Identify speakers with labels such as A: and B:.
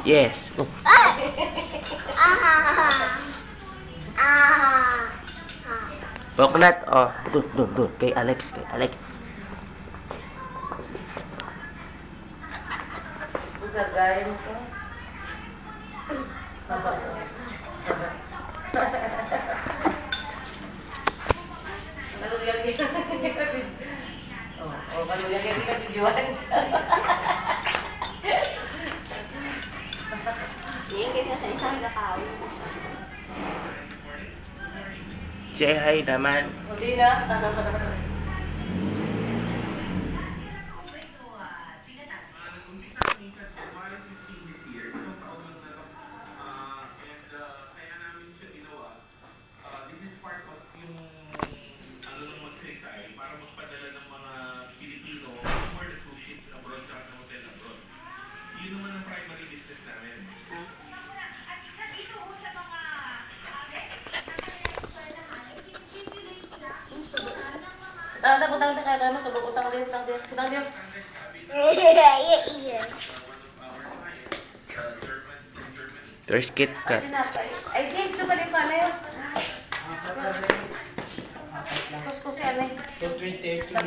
A: Yes. Oh.
B: Ah! Ah!
A: Boknat. Oh, doon. Kay Alex.
C: Gagayin ko. Kalugyan kita. Kalugyan kita videoan.
B: Yung kasi sa isang nakawin.
A: Say hi naman.
C: Hindi na.
D: Nag-umpisa kami sa January 15 this year, isang taon lang na to. Kaya namin siya ginawa. This is part of yung ano ng Magsaysay para magpadala ng mga Pilipino for the cruise ships abroad sa hotel abroad. Yun naman ang primary business namin.
E: At dito ho sa mga relatives na kanilang eskwelahan, ay binibigyan rin nila insuran ng mga...
C: Utang ka na, masubok utang din.
D: Standard cabin,
B: Yeah.
D: one of our clients, in Germany.
A: There's Kit Kat.
C: Ay, James, ito pa din pala yun. Kuskusi, alay.